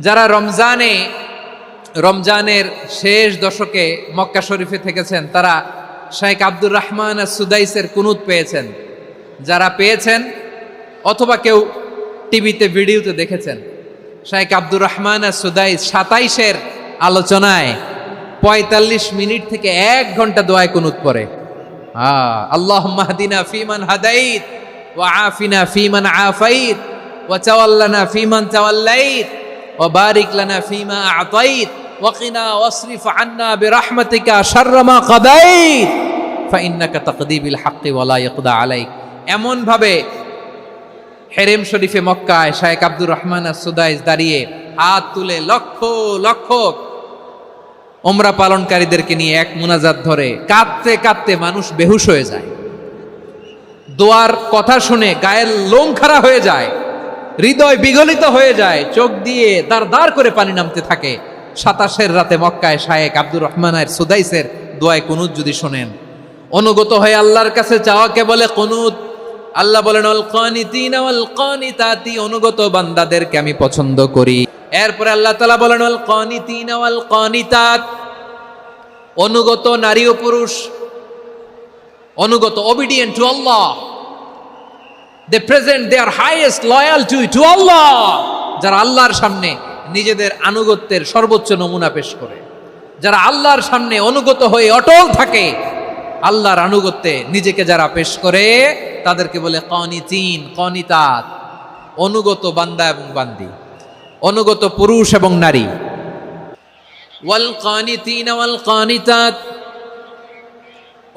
যারা রমজানের শেষ দশকে মক্কা শরীফে থেকেছেন তারা শাইখ আব্দুর রহমান সুদাইসের কুনুত পেয়েছেন। যারা পেয়েছেন অথবা কেউ টিভিতে ভিডিওতে দেখেছেন, শাইখ আব্দুর রহমান সুদাইস 27-এর আলোচনায় 45 মিনিট থেকে 1 ঘন্টা দোয়ায় কুনুত পড়ে। আল্লাহুম্মা হদিনা ফিমান হাদাইত ওয়া আফিনা ফিমান আফাইত ওয়া তাওয়াল্লানা ফিমান তাওয়াল্লাইত ওয়া বারিক লানা ফিমা আ'তাইত ওয়া কিনা ওয়াসরিফ আন্না বিরহমাতিকা শাররা মা কাদাইত ফাইন্নাকা তাকদি বিল হাক্কি ওয়া লা ইয়াকদা আলাইক। এমন ভাবে হেরেম শরীফে মক্কায় শাইখ আব্দুর রহমান সুদাইস দাঁড়িয়ে হাত তুলে লক্ষ লক্ষ ওমরা পালনকারীদেরকে নিয়ে এক মুনাজাত ধরে কাঁদতে কাঁদতে মানুষ বেহুশ হয়ে যায়। দোয়ার কথা শুনে গায়ের লোম খাড়া হয়ে যায়, হৃদয় বিগলিত হয়ে যায়, চোখ দিয়ে দাঁড় দাঁড় করে পানি নামতে থাকে। 27-এর রাতে মক্কায় শাইখ আব্দুর রহমান সুদাইসের দোয়ায় কুনুত যদি শোনেন, অনুগত হয়ে আল্লাহর কাছে চাওয়াকে বলে কুনুত। আল্লাহ বলেন আল কানিতিনা ওয়াল কানিতাতি, অনুগত বান্দাদেরকে আমি পছন্দ করি। এরপরে আল্লাহ তাআলা বলেন আল কানিতিনা ওয়াল কানিতাত, অনুগত নারী ও পুরুষ, অনুগত obedient to Allah, they present their highest loyalty to Allah, যারা আল্লাহর সামনে নিজেদের আনুগত্যের সর্বোচ্চ নমুনা পেশ করে, যারা আল্লাহর সামনে অনুগত হয়ে অটল থাকে, আল্লাহর আনুগত্যে নিজেকে যারা পেশ করে তাদেরকে বলে কানিতিন কানিতাত, অনুগত বান্দা এবং বান্দি, অনুগত পুরুষ এবং নারী। ওয়াল কানিতিনা ওয়াল কানিতাত,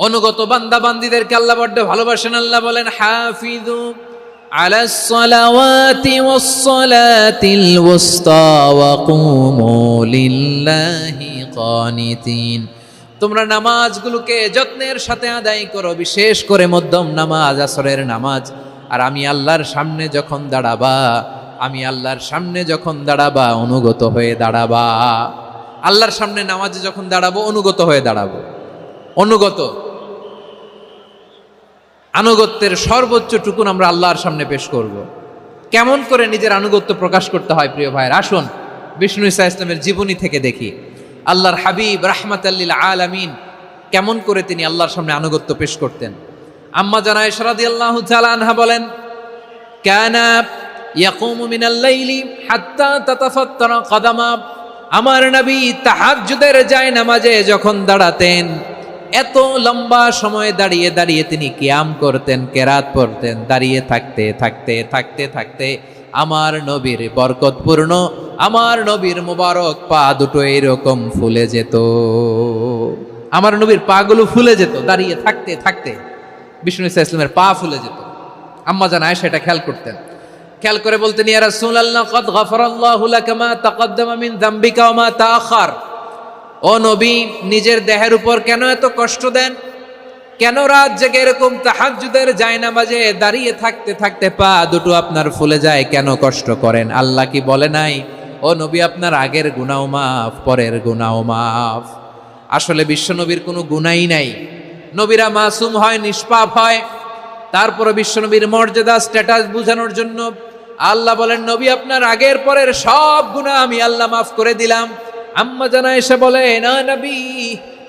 অনুগত বান্দা বান্দিদেরকে আল্লাহ বড্ড ভালোবাসেন। আল্লাহ বলেন হাফিজু আলাস সালাওয়াতি ওয়াস সালাতিল ওয়াসতা ওয়া কুমু লিল্লাহি কানিতিন, তোমরা নামাজগুলোকে যত্নের সাথে আদায় করো, বিশেষ করে মধ্যম নামাজ, আসরের নামাজ। আর আমি আল্লাহর সামনে যখন দাঁড়াবা, আমি আল্লাহর সামনে যখন দাঁড়াবা অনুগত হয়ে দাঁড়াবা। আল্লাহর সামনে নামাজে যখন দাঁড়াবো অনুগত হয়ে দাঁড়াবো। অনুগত, আনুগত্যের সর্বোচ্চ টুকুন আমরা আল্লাহর সামনে পেশ করব। কেমন করে নিজের আনুগত্য প্রকাশ করতে হয় প্রিয় ভাইয়ের, আসুন বিষ্ণু ঈসা ইসলামের জীবনী থেকে দেখি। আল্লাহর হাবিব রাহমাতাল লিল আলামিন কেমন করে তিনি আল্লাহর সামনে আনুগত্য পেশ করতেন। আম্মা জানা আয়েশা রাদিয়াল্লাহু তাআলা আনহা বলেন, কানা ইয়াকুমু মিনাল লাইলি হাত্তা তাতাফাত্তারা কদামা, আমার নবী তাহাজ্জুদের জায়নামাজে যখন দাঁড়াতেন এত লম্বা সময় দাঁড়িয়ে দাঁড়িয়ে তিনি কিয়াম করতেন, কেরাত পড়তেন। দাঁড়িয়ে থাকতে থাকতে থাকতে থাকতে আমার নবীর বরকতপূর্ণ, আমার নবীর মুবারক পা দুটো এরকম ফুলে যেত। আমার নবীর পাগুলো ফুলে যেত দাঁড়িয়ে থাকতে থাকতে, বিষ্ণু ঈসা ইসলামের পা ফুলে যেত। আম্মা জান আয়েশা এটা খেয়াল করতেন। খেয়াল করে বলতেন, ইয়া রাসূলুল্লাহ ক্বাদ গাফারাল্লাহু লাকা মা তাকাদ্দামা মিন যামবিকা ওয়া মা তাআখার। ও নবী, নিজের দেহের উপর কেন এত কষ্ট দেন? কেন রাত জেগে এরকম তাহাজ্জুদের জায়নামাজে দাঁড়িয়ে থাকতে থাকতে পা দুটো আপনার ফুলে যায়? কেন কষ্ট করেন? আল্লাহ কি বলে নাই, ও নবী আপনার আগের গুনাহ মাফ, পরের গুনাহ মাফ? আসলে বিশ্বনবীর কোনো গুনাহই নাই। নবীরা মাসুম হয়, নিষ্পাপ হয়। তারপরে বিশ্বনবীর মর্যাদা স্ট্যাটাস বোঝানোর জন্য আল্লাহ বলেন, নবী আপনার আগের পরের সব গুনাহ আমি আল্লাহ মাফ করে দিলাম। আম্মা জানা এসে বলে, না নবী,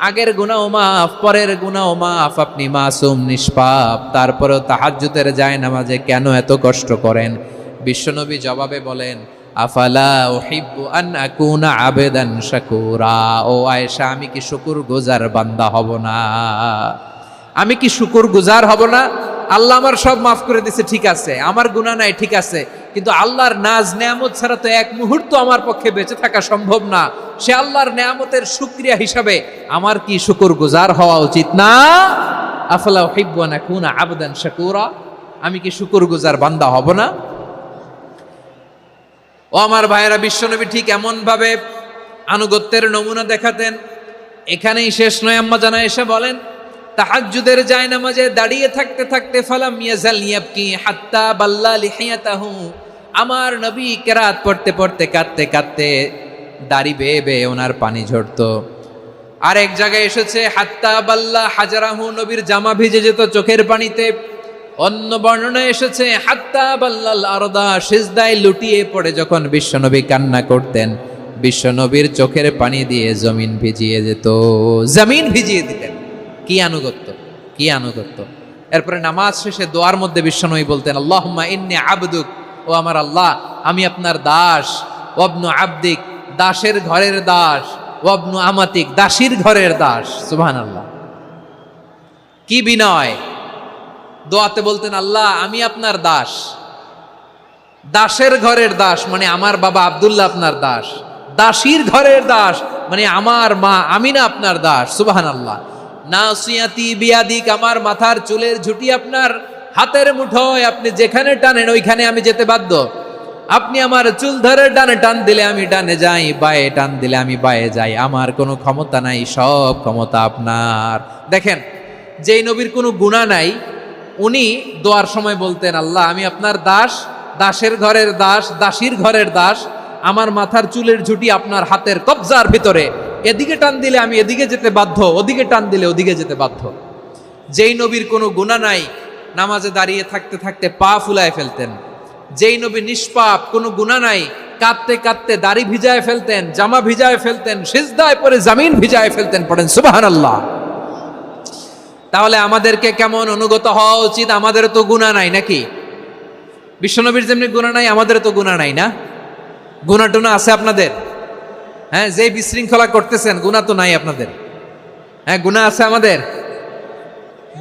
আগের গুনাহ মাফ, পরের গুনাহ মাফ, আপনি মাসুম নিষ্পাপ, তারপরেও তাহাজ্জুদের জায়নামাজে কেন এত কষ্ট করেন? বিশ্বনবী জবাবে বলেন, আফালা উহিব্বু আন আকুনা আবেদান শাকুরা। ও আয়েশা, আমি কি শুকরগুজার বান্দা হব না? আমি কি শুকরগুজার হব না? আল্লাহ আমার সব মাফ করে দিয়েছে, ঠিক আছে, আমার গুনাহ নাই, ঠিক আছে, কিন্তু আল্লাহর নাজ নেয়ামত ছাড়া তো এক মুহূর্ত আমার পক্ষে বেঁচে থাকা সম্ভব না। সে আল্লাহর নেয়ামতের শুকরিয়া হিসাবে আমার কি শুকরগুজার হওয়া উচিত না? আফালা উহিব্বু আন আকুনা আবদান শাকুরা, আমি কি শুকরগুজার বান্দা হব না? ও আমার ভাইয়েরা, বিশ্বনবী ঠিক এমন ভাবে আনুগত্যের নমুনা দেখাতেন। এখানেই শেষ নয়। আম্মা জানা এসে বলেন, তাহাজ্জুদের জায়নামাজে দাঁড়িয়ে থাকতে থাকতে ফালাম ইয়াজাল ইয়াবকি হাত্তা বাল্লা লিহিয়াতাহু, আমার নবী কেরাত পড়তে পড়তে কাঁদতে কাঁদতে দাড়ি বেয়ে বেয়ে ওনার পানি ঝরতো। আর এক জায়গায় এসেছে হাত্তা বাল্লা হাজারাহু, নবীর জামা ভিজে যেত চোখের পানিতে। অন্য বর্ণনায় এসেছে হাত্তা বাল্লাল আরদা, সিজদায় লুটিয়ে পড়ে যখন বিশ্বনবী কান্না করতেন, বিশ্বনবীর চোখের পানি দিয়ে জমিন ভিজিয়ে যেত, জমিন ভিজিয়ে দিতেন। কি আনুগত্য, কি আনুগত্য। এরপরে নামাজ শেষে দোয়ার মধ্যে বিশ্বনবী বলতেন, আল্লাহুম্মা ইন্নী আবদুক, ও আমার আল্লাহ আমি আপনার দাস, ওয়াবনু আবদিক, দাসের ঘরের দাস, ওয়াবনু আমাতিক, দাসীর ঘরের দাস। সুবহানাল্লাহ, কি বিনয়। দোয়াতে বলতেন, আল্লাহ আমি আপনার দাস, দাসের ঘরের দাস মানে আমার বাবা আব্দুল্লাহ আপনার দাস, দাসীর ঘরের দাস মানে আমার মা আমিনা আপনার দাস। সুবহানাল্লাহ। নাসিয়াতি বিয়াদিক, আমার মাথার চুলের ঝুঁটি আপনার হাতের মুঠোয়, আপনি যেখানে টানেন ওইখানে আমি যেতে বাধ্য। আপনি আমার চুল ধরে ডানে টান দিলে আমি ডানে যাই, বায়ে টান দিলে আমি বায়ে যাই, আমার কোনো ক্ষমতা নাই, সব ক্ষমতা আপনার। দেখেন, যেই নবীর কোনো গুনাহ নাই উনি দোয়ার সময় বলতেন, আল্লাহ আমি আপনার দাস, দাসের ঘরের দাস, দাসীর ঘরের দাস, আমার মাথার চুলের ঝুঁটি আপনার হাতের কবজার ভিতরে, এদিকে টান দিলে আমি এদিকে যেতে বাধ্য, ওদিকে টান দিলে ওদিকে যেতে বাধ্য। যেই নবীর কোনো গুনাহ নাই নামাজে দাঁড়িয়ে থাকতে থাকতে পা ফুলায় ফেলতেন। যেই নবী নিষ্পাপ, কোনো গুনাহ নাই, কাঁদতে কাঁদতে দাড়ি ভিজায় ফেলতেন, জামা ভিজায় ফেলতেন, সিজদায় পড়ে জমিন ভিজায় ফেলতেন। পড়েন সুবহানাল্লাহ। তাহলে আমাদেরকে কেমন অনুগত হওয়া উচিত? আমাদের তো গুনাহ নাই নাকি? বিশ্বনবীর যেমনি গুনাহ নাই আমাদের তো গুনাহ নাই না? গুনাহ টুনা আছে আপনাদের? হ্যাঁ, যে বিশৃঙ্খলা করতেছেন গুনাহ তো নাই আপনাদের? হ্যাঁ, গুনাহ আছে আমাদের?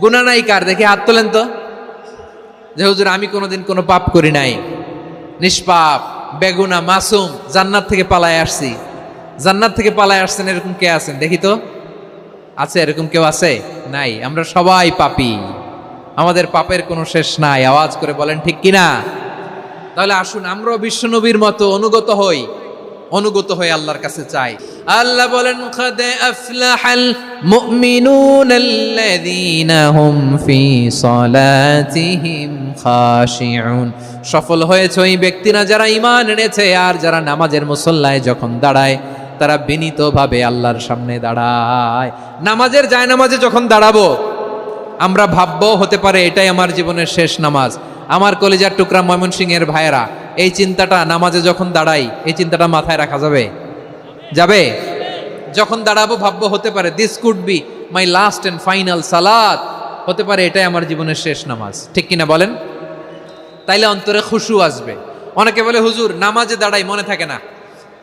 গুনাহ নাই কার? দেখি হাত তোলেন তো, যে হুজুর আমি কোনোদিন কোনো পাপ করি নাই, নিষ্পাপ, বেগুনা, মাসুম, জান্নাত থেকে পালায় আসছি। জান্নাত থেকে পালায় আসছেন এরকম কে আছেন দেখি তো? আছে এরকম কেউ? আছে? নাই। আমরা সবাই পাপী, আমাদের পাপের কোনো শেষ নাই। আওয়াজ করে বলেন ঠিক কিনা? তাহলে আসুন আমরাও বিশ্বনবীর মতো অনুগত হই, অনুগত হয়ে আল্লাহর কাছে চাই। আল্লাহ বলেন, কাদ আফলাহাল মুমিনুনাল্লাযীনা হুম ফি সালাতিহিম খাশিউন, সফল হয়েছে ওই ব্যক্তিরা যারা ঈমান এনেছে আর যারা নামাজের মুসল্লায় যখন দাঁড়ায় তারা বিনীতভাবে আল্লাহর সামনে দাঁড়ায়। নামাজের জায়নামাজে যখন দাঁড়াবো আমরা ভাববো হতে পারে এটাই আমার জীবনের শেষ নামাজ। আমার কলিজার টুকরা ময়মনসিংহের ভাইয়েরা, এই চিন্তাটা নামাজে যখন দাঁড়াই, এই চিন্তাটা মাথায় রাখা যাবে? যাবে? যখন দাঁড়াবো ভাববো হতে পারে this could be my last and final সালাত, হতে পারে এটাই আমার জীবনের শেষ নামাজ। ঠিক কিনা বলেন? তাইলে অন্তরে খুশু আসবে। অনেকে বলে হুজুর নামাজে দাঁড়াই মনে থাকে না,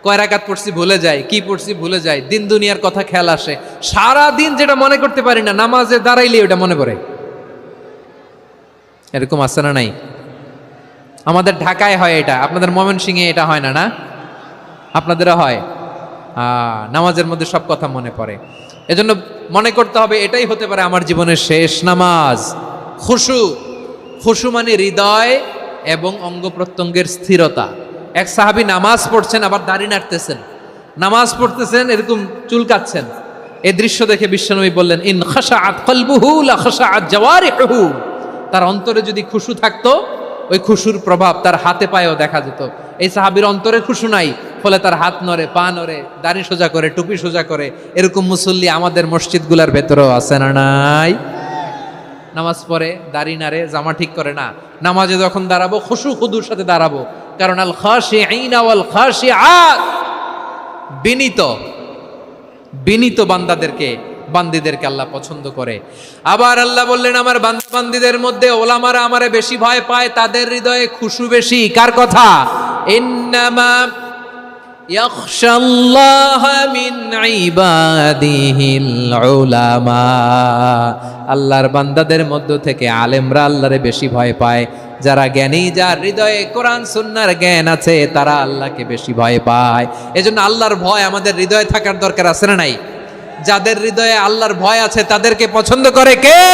কয় রাকাত পড়ছি ভুলে যায়, কি পড়ছি ভুলে যায়, দিন দুনিয়ার কথা খেয়াল আসে, সারা দিন যেটা মনে করতে পারি না নামাজে দাঁড়াইলে ওটা মনে পড়ে। এরকম আছে না নাই? আমাদের ঢাকায় হয় এটা, আপনাদের ময়মনসিংহে এটা হয় না? না, আপনাদেরও হয়। নামাজের মধ্যে সব কথা মনে পড়ে। এজন্য মনে করতে হবে এটাই হতে পারে আমার জীবনের শেষ নামাজ। খুশু, খুশু মানে হৃদয় এবং অঙ্গ প্রত্যঙ্গের স্থিরতা। এক সাহাবী নামাজ পড়ছেন আবার দাড়ি নাড়তেছেন, নামাজ পড়তেছেন এরকম চুলকাচ্ছেন। এই দৃশ্য দেখে বিশ্বনবী বললেন, ইন খাশাআত কলবুহু লা খাশাআত জাওয়ারিহুহু, তার অন্তরে যদি খুশু থাকতো ওই খুশুর প্রভাব তার হাতে পায়েও দেখা যেত। এই সাহাবীর অন্তরে খুশু নাই, ফলে তার হাত নড়ে, পা নড়ে, দাড়ি সোজা করে, টুপি সোজা করে। এরকম মুসল্লি আমাদের মসজিদগুলোর ভেতরেও আছে না নাই? নামাজ পড়ে, দাড়ি নাড়ে, জামা ঠিক করে না। নামাজে যখন দাঁড়াবো খুশু খুদুর সাথে দাঁড়াবো, কারণ আল খাশিঈনা ওয়াল খাশিআত, বিনীত বিনীত বান্দীদেরকে আল্লাহ পছন্দ করে। আবার আল্লাহ বললেন, আমার বান্দীদের মধ্যে ওলামারা আমারে বেশি ভয় পায়, তাদের হৃদয়ে খুশু বেশি। কার কথা? ইন্নামা ইয়াখশাল্লাহা মিন ইবাদিহিল উলামা, আল্লাহর বান্দাদের মধ্য থেকে আলেমরা আল্লাহরে বেশি ভয় পায়। যারা জ্ঞানী, যার হৃদয়ে কোরআন সুন্নাহর জ্ঞান আছে, তারা আল্লাহকে বেশি ভয় পায়। এজন্য আল্লাহর ভয় আমাদের হৃদয়ে থাকার দরকার আছে না নাই? যাদের হৃদয়ে আল্লাহর ভয় আছে তাদেরকে পছন্দ করে কে?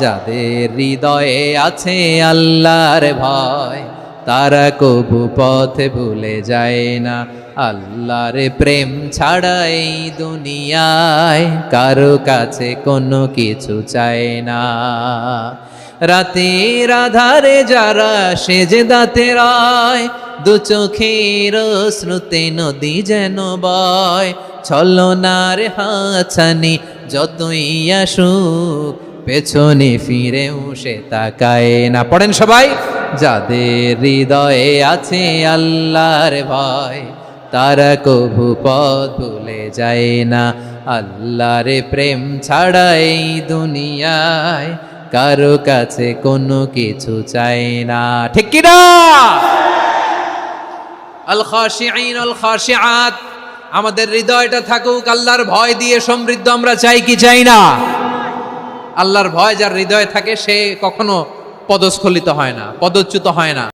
যাদের হৃদয়ে আছে আল্লাহর ভয়, তারা কবু পথে ভুলে যায় না। আল্লাহর প্রেম ছাড়া এই দুনিয়ায় কারো কাছে কোনো কিছু চায় না। রাতের আধারে যারা সেজদাতে রায়, দু চোখের শ্রুতে নদী যেন বয়। ছলনার হাছানি যতই আসুক, পেছনে ফিরেও সে তাকায় না। পড়েন সবাই। যাদের হৃদয়ে আছে আল্লাহর ভয়, তারা কভু পথ ভুলে যায় না। আল্লাহর প্রেম ছাড়া এই দুনিয়ায় কারো কাছে কোনো কিছু চাই না। ঠিক কি না? আল খাশিঈন আল খাশিআত, আমাদের হৃদয়টা থাকুক আল্লাহর ভয় দিয়ে সমৃদ্ধ। আমরা চাই কি চাই না? আল্লাহর ভয় যার হৃদয়ে থাকে সে কখনো পদস্খলিত হয় না, পদচ্যুত হয় না।